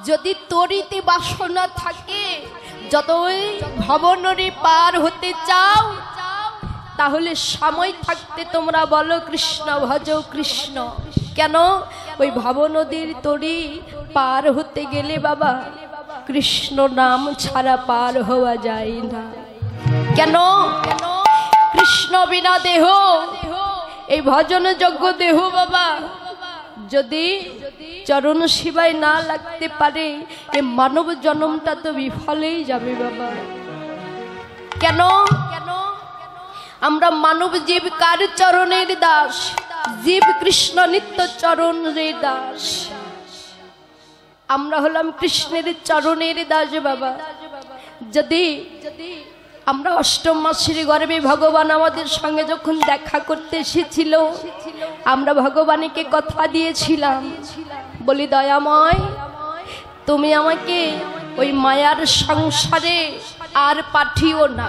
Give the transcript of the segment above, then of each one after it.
যদি তরিতে বাসনা থাকে, যতই ভবনরে পার হতে চাও, তাহলে সময় থাকতে তোমরা বলো কৃষ্ণ ভজ কৃষ্ণ। কেন? ওই ভব নদীর তরি পার হতে গেলে বাবা কৃষ্ণ নাম ছাড়া পার হওয়া যায় না। কেন? কৃষ্ণ বিনা দেহ, এই ভজন যোগ্য দেহ বাবা যদি চরণ সেবায় না লাগতে পারে, এই মানব জন্মটা তো বিফলেই যাবে বাবা। কেন? আমরা মানব জীব কার চরণের দাস? জীব কৃষ্ণ নিত্য চরণের দাস। আমরা হলাম কৃষ্ণের চরণের দাস বাবা। যদি আমরা অষ্টম মাসের গর্ভে ভগবান আমাদের সঙ্গে যখন দেখা করতে এসেছিল, আমরা ভগবানকে কথা দিয়েছিলাম, বলি দয়াময় তুমি আমাকে ওই মায়ার সংসারে আর পাঠিও না।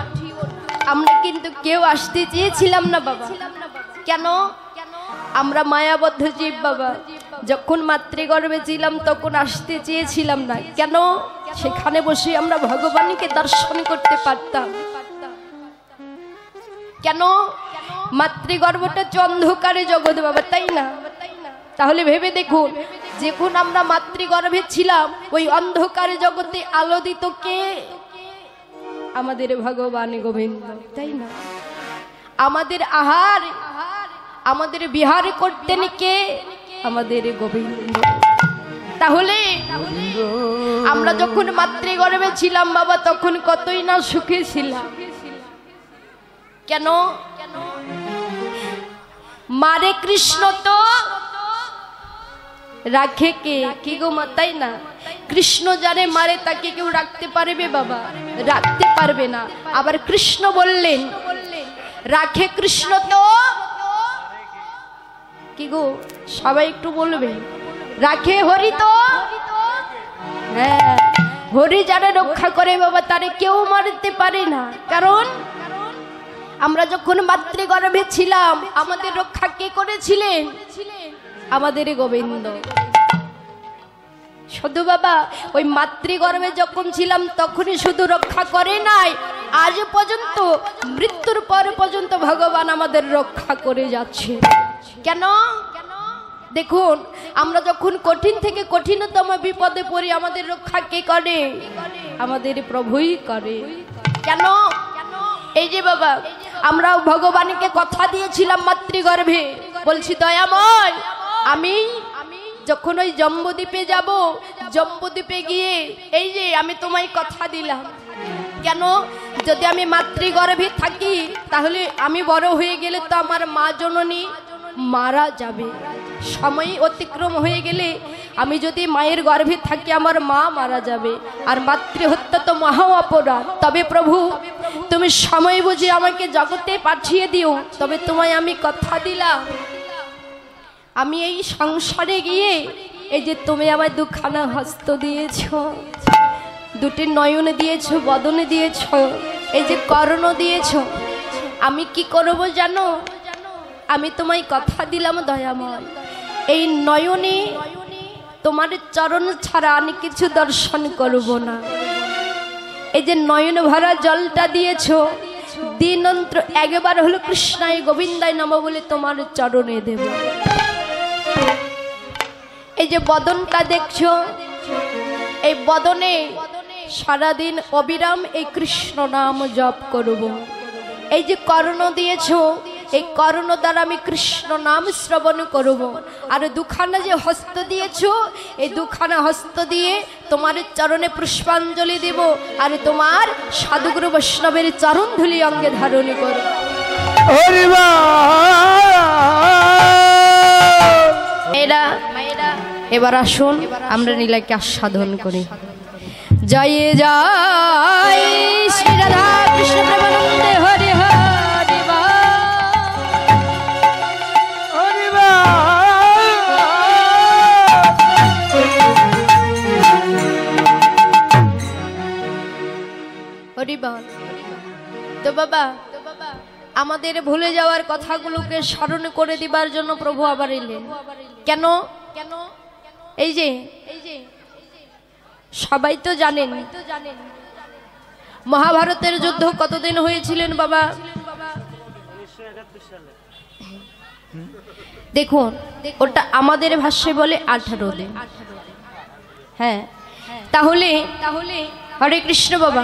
আমরা কিন্তু কেউ আসতে চেয়েছিলাম না বাবা। কেন? আমরা মায়াবদ্ধ জীব বাবা। যখন মাতৃগর্ভে ছিলাম তখন আসতে চেয়েছিলাম না। কেন? সেখানে বসে আমরা ভগবানকে দর্শন করতে পারতাম। কেন? মাতৃগর্ভটা অন্ধকারে জগৎ বাবা, তাই না? তাহলে ভেবে দেখুন, যখন আমরা মাতৃগর্ভে ছিলাম ওই অন্ধকারে জগতে আলো দিত কে? আমাদের ভগবান গোবিন্দ, তাই না? আমাদের আহার, আমাদের বিহার করতেন কে? আমাদের গোবিন্দ। তাহলে আমরা যখন মাতৃগর্ভে ছিলাম বাবা তখন কতই না সুখে ছিলাম। কেন? মারে কৃষ্ণ তো রাখে কে? কি গো মা, তাই না? কৃষ্ণ যারে মারে তাকে কেউ রাখতে পারবে বাবা? রাখতে পারবে না। আবার কৃষ্ণ বললেন রাখে কৃষ্ণ তো, কি গো সবাই একটু বলবে, রাখে হরি তো। হ্যাঁ, হরি যারা রক্ষা করে বাবা তারে কেউ মারতে পারে না। কারণ আমরা যখন মাতৃগর্ভে ছিলাম আমাদের রক্ষা কে করেছিলেন? আমাদের গোবিন্দ। শুধু বাবা ওই মাতৃগর্ভে যখন ছিলাম তখনই শুধু রক্ষা করে নাই, আজ পর্যন্ত মৃত্যুর পর পর্যন্ত ভগবান আমাদের রক্ষা করে যাচ্ছে। কেন? দেখুন, আমরা যখন কঠিন থেকে কঠিনতম বিপদে পড়ি আমাদের রক্ষা কে করে? আমাদের প্রভুই করে। কেন? এই যে বাবা আমরা ভগবানকে কথা দিয়েছিলাম মাতৃগর্ভে, বলছি দয়াময় আমি যখন ওই জম্বুদ্বীপে যাব, জম্বুদ্বীপে গিয়ে এই যে আমি তোমায় কথা দিলাম। কেন? যদি আমি মাতৃগর্ভে থাকি তাহলে আমি বড় হয়ে গেলে তো আমার মা জননী মারা যাবে। সময় অতিক্রম হয়ে গেলে আমি যদি মায়ের গর্ভে থাকি আমার মা মারা যাবে, আর মাতৃহত্যা তো মহা অপরাধ। তবে প্রভু তুমি সময় বুঝে আমাকে জগতে পাঠিয়ে দিও, তবে তোমায় আমি কথা দিলাম আমি এই সংসারে গিয়ে এই যে তুমি আমায় দুখানা হস্ত দিয়েছ, দুটি নয়ন দিয়েছ, বদনে দিয়েছ, এই যে কর্ণ দিয়েছ, আমি কি করব জানো? আমি তোমায় কথা দিলাম দয়াময় এই নয়নে তোমার চরণ ছাড়া আমি কিছু দর্শন করব না। এই যে নয়ন ভরা জলটা দিয়েছ, দিনন্ত্র একবার হলো কৃষ্ণায় গোবিন্দায় নম বলে তোমার চরণে দেব। এই যে বদনটা দেখছো, এই বদনে সারাদিন অবিরাম এই কৃষ্ণ নাম জপ করব। এই যে কর্ণ দিয়েছো, এই কর্ণ দ্বারা আমি কৃষ্ণ নাম শ্রবণ করব। আর দুখানা যে হস্ত দিয়েছো, এই দুখানা হস্ত দিয়ে তোমার চরণে পুষ্পাঞ্জলি দেব, আর তোমার সাধুগুরু বৈষ্ণবের চরণ ধুলি অঙ্গে ধারণ করব। এবার আসুন আমরা নীলাকে আস্বাদন করি। জয় জয় শ্রী রাধা কৃষ্ণ প্রেমানন্দে হরি হরি হরি বল। তো বাবা আমাদের ভুলে যাওয়ার কথাগুলোকে স্মরণ করে দিবার জন্য প্রভু আবার এলেন। কেন? এই যে সবাই তো জানেন মহাভারতের যুদ্ধ কতদিন হয়েছিলেন বাবা? দেখুন ওটা আমাদের ভাষায় বলে 18 দিন। হ্যাঁ, তাহলে হরে কৃষ্ণ বাবা,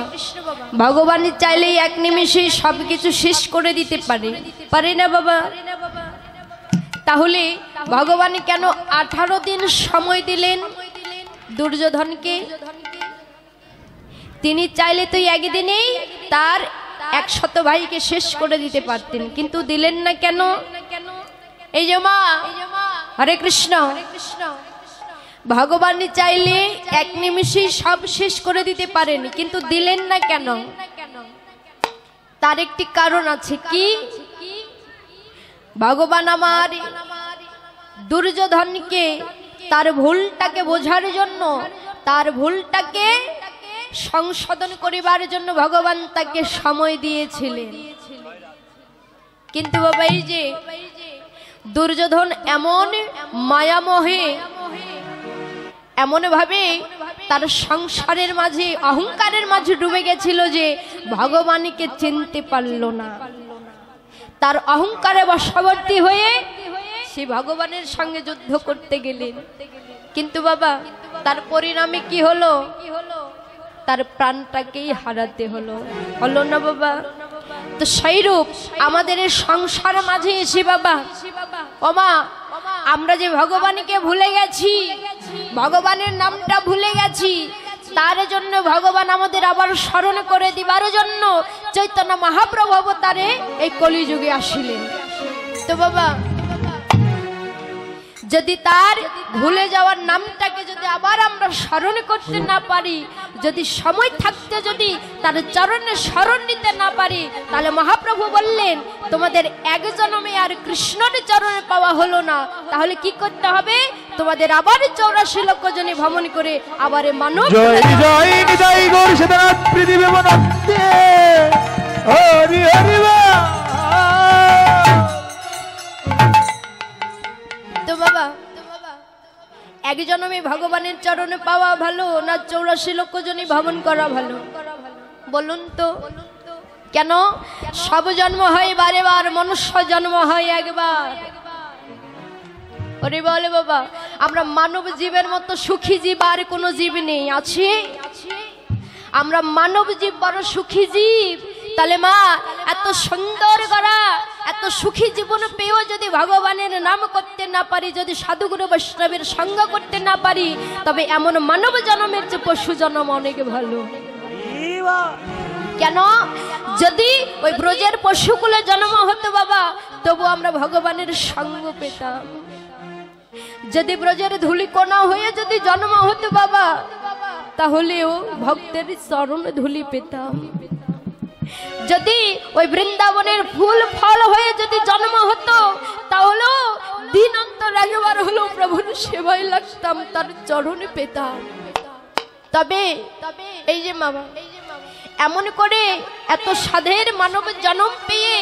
ভগবান চাইলেই এক নিমেষে সবকিছু শেষ করে দিতে পারে না বাবা? তাহলে ভগবান কেন 18 দিন সময় দিলেন দুর্যোধনকে? তিনি চাইলে তো একদিনেই তার 100 ভাইকে শেষ করে দিতে পারতেন, কিন্তু দিলেন না কেন? এই যে মা, হরে কৃষ্ণ, ভগবান চাইলে এক নিমিষেই সব শেষ করে দিতে পারেন, কিন্তু দিলেন না কেন? তার একটি কারণ আছে। কি? ভগবান আমার দুর্যোধনকে তার ভুলটাকে বোঝার জন্য, তার ভুলটাকে সংশোধন করিবার জন্য ভগবান তাকে সময় দিয়েছিলেন। কিন্তু বাবা এই যে দুর্যোধন এমন মায়ামোহে, এমন ভাবে তার সংসারের মাঝে, অহংকারের মাঝে ডুবে গেছিল যে ভগবানকে চিনতে পারল না। তার অহংকারে বশবর্তী হয়ে সে ভগবানের সঙ্গে যুদ্ধ করতে গেলেন। কিন্তু বাবা তার পরিণামে কি হলো? তার প্রাণটাকেই হারাতে হলো না বাবা? তো সেইরূপ আমাদের এই সংসার মাঝে এসে বাবা, ওমা, আমরা যে ভগবানকে ভুলে গেছি, ভগবানের নামটা ভুলে গেছি, তার জন্য ভগবান আমাদের আবার স্মরণ করে দিবার জন্য চৈতন্য মহাপ্রভু অবতারে এই কলিযুগে আসিলেন। তো বাবা যদি তার ভুলে যাওয়ার নামটাকে যদি আবার আমরা স্মরণ করতে না পারি, যদি সময় থাকতে যদি তার চরণে স্মরণ নিতে না পারি, তাহলে মহাপ্রভু বললেন তোমাদের এক জন্মে আর কৃষ্ণের চরণে পাওয়া হলো না। তাহলে কি করতে হবে? তোমাদের আবার 84 লক্ষ জনে ভ্রমণ করে আবার মানব জয় জয় নিতাই গৌর সীতানাথ পৃথিবী বনতে হরি হরি তো বাবা এক জন্মে ভগবানের চরণে পাওয়া ভালো না 84 লক্ষ জনে ভ্রমণ করা ভালো? বলুন তো কেন? সব জন্ম হয় বারে বার, মনুষ্য জন্ম হয় একবার। ওরে বলে বাবা, আমরা মানব জীবের মতো সুখী জীব আর কোনো জীব নেই। আছে? আমরা মানব জীব বড় সুখী জীব। তাহলে মা এত সুন্দর করা, এত সুখী জীবন পেয়েও যদি ভগবানের নাম করতে না পারি, যদি সাধুগুরু বৈষ্ণবের সঙ্গ করতে না পারি, তবে এমন মানব জন্মের যে পশু জন্ম অনেক ভালো। কেন? যদি ওই ব্রজের পশুকুলে জন্ম হতো বাবা, তবু আমরা ভগবানের সঙ্গ পেতাম। যদি ব্রজের ধূলিকণা হয়ে যদি জন্ম হতো বাবা, তাহলেও ভক্তের চরণ ধূলি পেতাম। যদি ওই বৃন্দাবনের ফুল ফল হয়ে যদি জন্ম হতো, তাহলেও দিন অন্তর একবার হলো প্রভুর সেবায় লাগতাম, তার চরণে পেতাম। তবে এই যে বাবা, এমন করে এত সাধের মানব জন্ম পেয়ে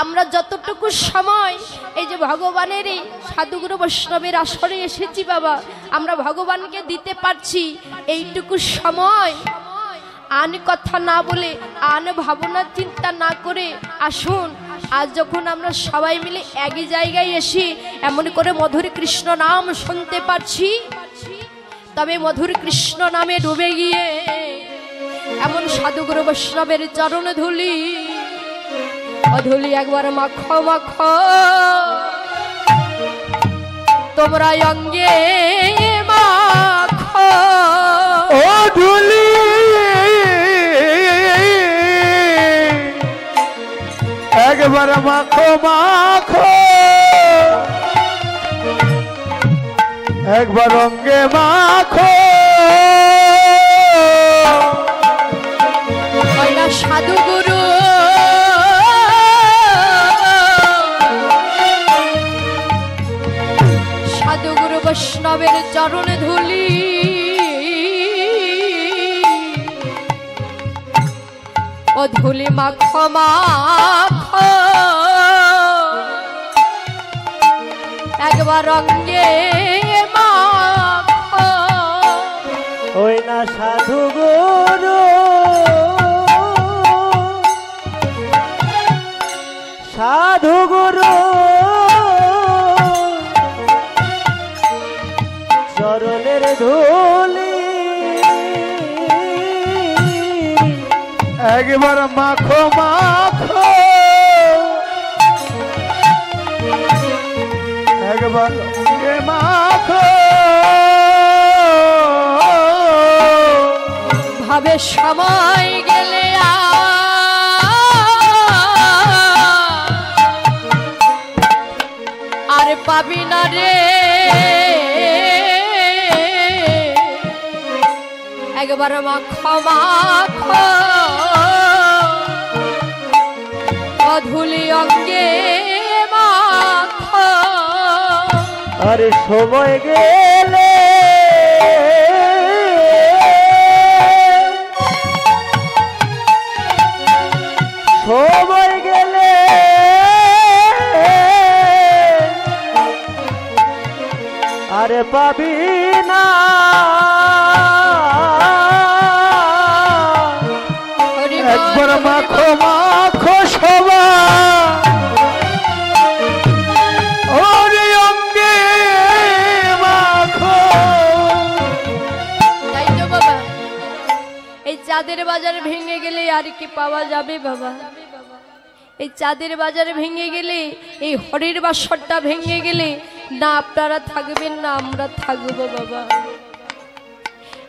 আমরা যতটুকু সময় এই যে ভগবানের এই সাধুগুরু বৈষ্ণবের আসরে এসেছি বাবা, আমরা ভগবানকে দিতে পারছি। এইটুকু সময় আন কথা না বলে, আন ভাবনা চিন্তা না করে আসুন, আজ যখন আমরা সবাই মিলে একই জায়গায় এসে এমন করে মধুর কৃষ্ণ নাম শুনতে পারছি, তবে মধুর কৃষ্ণ নামে ডুবে গিয়ে এমন সাধুগুরু বৈষ্ণবের চরণ ধুলি অধুলি একবার মাখো মাখো তোমরা অঙ্গে মাখো ও ধুলি একবার মাখো মাখো, একবার অঙ্গে মাখো। সাধুগুরু সাধুগুরু বৈষ্ণবের চরণ ধুলি ও ধুলি মাখো মাখো একবার অঙ্গে মাখো। ওই না সাধু গুরু সাধু গুরু চরণের ধুলি একবার মাখো মাখো, একবার মাখো, ভাবে সময় গেলে আর পাবি না রে, একবার মাখো মাখো ধুলি অঙ্গে মাখো। আরে সময় গেলে সময় গেলে আরে পাবি না একবার মাখো মাখো সবা ওরে অঙ্গে মাখো। তাই তো বাবা, এই চাঁদের বাজার ভেঙে গেলে আর কি পাওয়া যাবে বাবা? এই চাঁদের বাজার ভেঙে গেলে, এই হরির বাসরটা ভেঙে গেলে না আপনারা থাকবেন না আমরা থাকবো বাবা।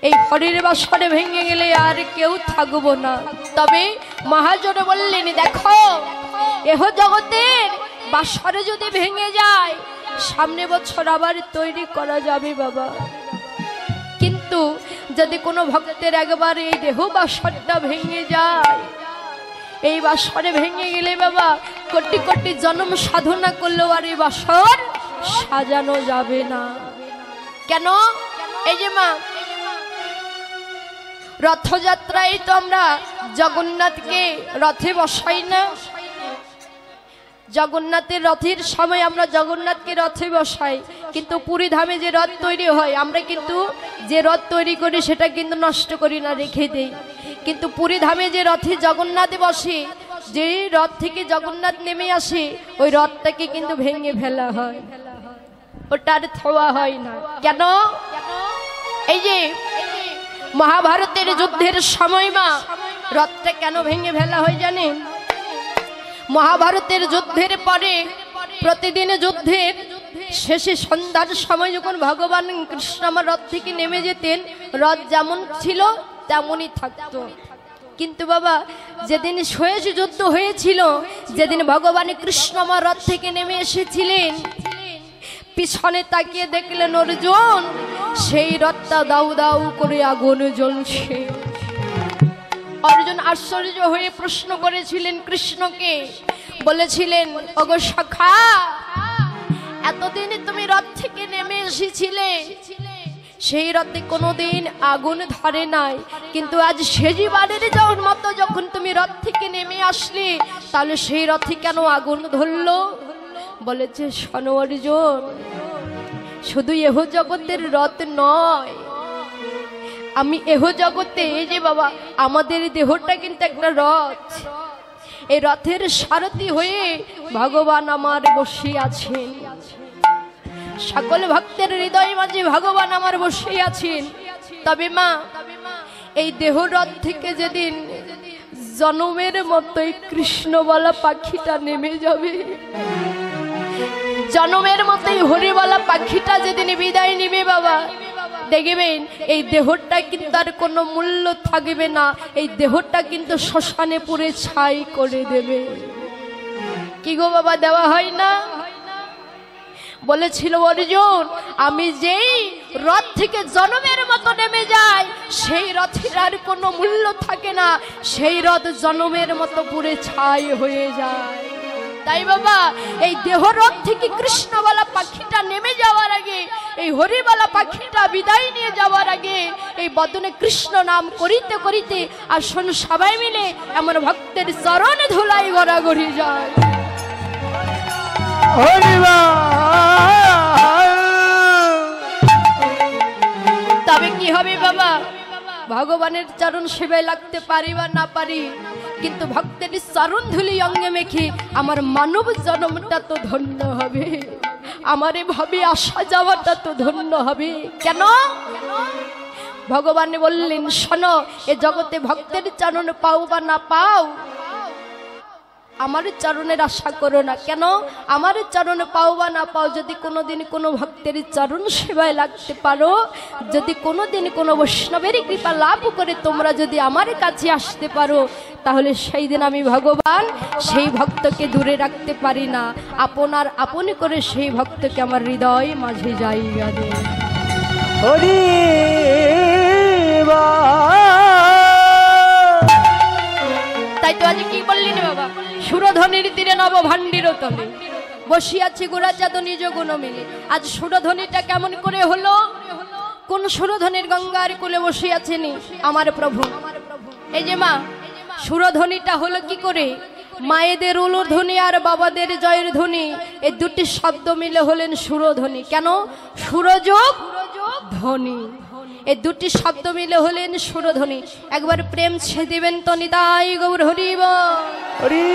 এই হরির বাসরে ভেঙে গেলে আর কেউ থাকবো না। তবে মহাজন বললেন, দেখো এহ জগতের বাসরে যদি ভেঙে যায় সামনে বছর আবার তৈরি করা যাবে বাবা। কিন্তু যদি কোনো ভক্তের একবার এই দেহ বাসরটা ভেঙে যায়, এই বাসরে ভেঙে গেলে বাবা কোটি কোটি জন্ম সাধনা করলেও আর এই বাসর সাজানো যাবে না। কেন? এই যে মা, রথযাত্রায় তো আমরা জগন্নাথকে রথে বসাই না, জগন্নাথের রথের সময় আমরা জগন্নাথকে রথে বসাই, কিন্তু পুরী ধামে যে রথ তৈরি হয় আমরা কিন্তু যে রথ তৈরি করি সেটা কিন্তু নষ্ট করি না, রেখে দেই। কিন্তু পুরী ধামে যে রথে জগন্নাথ বসে, যে রথ থেকে জগন্নাথ নেমে আসে ওই রথটাকে কিন্তু ভেঙে ফেলা হয়, ওটার থোয়া হয় না। কেন? এই যে মহাভারতের যুদ্ধের সময় মা রথটা কেন ভেঙে ফেলা হয় জানেন? মহাভারতের যুদ্ধের পরে প্রতিদিন যুদ্ধের শেষে সন্ধ্যার সময় যখন ভগবান কৃষ্ণ আমার রথ থেকে নেমে যেতেন, রথ যেমন ছিল তেমনই থাকতো। কিন্তু বাবা যেদিন শেষ যুদ্ধ হয়েছিল, যেদিন ভগবান কৃষ্ণ আমার রথ থেকে নেমে এসেছিলেন, পিছনে তাকিয়ে দেখলেন অর্জুন সেই রথটা দাউ দাউ করে আগুন জ্বলছে। অর্জুন আশ্চর্য হয়ে প্রশ্ন করেছিলেন কৃষ্ণকে, বলেছিলেন, ওগো সখা, এতদিন তুমি রথ থেকে নেমে এসেছিলে, সেই রথে কোনোদিন আগুন ধরে নাই, কিন্তু আজ সেজিবারের যাওয়ার মতো যখন তুমি রথ থেকে নেমে আসলে তাহলে সেই রথে কেন আগুন ধরলো? বলেছে, শোনো অর্জুন, শুধু এহ জগতের রথ নয়, আমি এহ জগতে, এই যে বাবা আমাদের দেহটা কিন্তু একটা রথ, এই রথের সারথি হয়ে ভগবান আমার বসে আছেন। সকল ভক্তের হৃদয় মাঝে ভগবান আমার বসে আছেন। তবে মা এই দেহ রথ থেকে যেদিন জনমের মতোই কৃষ্ণ বলা পাখিটা নেমে যাবে, জনমের মতোই হরিবলা পাখিটা যেদিন বিদায় নিবে বাবা, দেখবেন এই দেহটা কিন্তু আর কোনো মূল্য থাকবে না, এই দেহটা কিন্তু শ্মশানে পুড়ে ছাই করে দেবে। কি গো বাবা, দেওয়া হয় না? বলেছিল অর্জুন, আমি যেই রথ থেকে জনমের মতো নেমে যাই সেই রথের আর কোনো মূল্য থাকে না, সেই রথ জনমের মতো পুড়ে ছাই হয়ে যায়। তাই বাবা এই দেহরথ থেকে কৃষ্ণবালা পাখিটা নেমে যাওয়ার আগে, এই হরিবালা পাখিটা বিদায় নিয়ে যাওয়ার আগে এই বদনে কৃষ্ণ নাম করিতে করিতে আসুন সবাই মিলে এমন ভক্তের চরণে ধুলাই গড়াগড়ি যায়। তবে কি হবে বাবা, ভগবানের চরণ সেবায় লাগতে পারি বা না পারি, কিন্তু ভক্তের চরণ ধুলি অঙ্গে মেখে আমার মানব জন্মটা তো ধন্য হবে, আমার এভাবে আসা যাওয়াটা তো ধন্য হবে। কেন? ভগবান বললেন, শোনো, এ জগতে ভক্তের চরণ পাও বা না পাও, আমার চরণের আশা করো না। কেন? আমার চরণে পাও বা না পাও, যদি কোনোদিন কোনো ভক্তের চরণ সেবায় লাগতে পারো, যদি কোনোদিন কোনো বৈষ্ণবের কৃপা লাভ করে তোমরা যদি আমার কাছে আসতে পারো, তাহলে সেই দিন আমি ভগবান সেই ভক্তকে দূরে রাখতে পারি না, আপনার আপনি করে সেই ভক্তকে আমার হৃদয় মাঝে জায়গা দেয়। হরি তাই তো আজ কি বললেন বাবা, সুরধ্বনির তীরে নব ভান্ডির তলে বসিয়াছি গোড়াচাঁদ নিজ গুণ মিলে। আজ সুরধ্বনিটা কেমন করে হলো? কোন সুরধ্বনির গঙ্গার কুলে বসিয়াছেনি আমার প্রভু। এই যে মা, সুরধ্বনিটা হলো কি করে? মায়েদের উলুর ধ্বনি আর বাবাদের জয়ের ধ্বনি, এই দুটি শব্দ মিলে হলেন সুরধ্বনি। কেন? সুরযোগ ধ্বনি, এই দুটি শব্দ মিলে হলেন সুরধ্বনি। একবার প্রেম ছে দিবেন তো নিতাই গৌর হরিব। হরি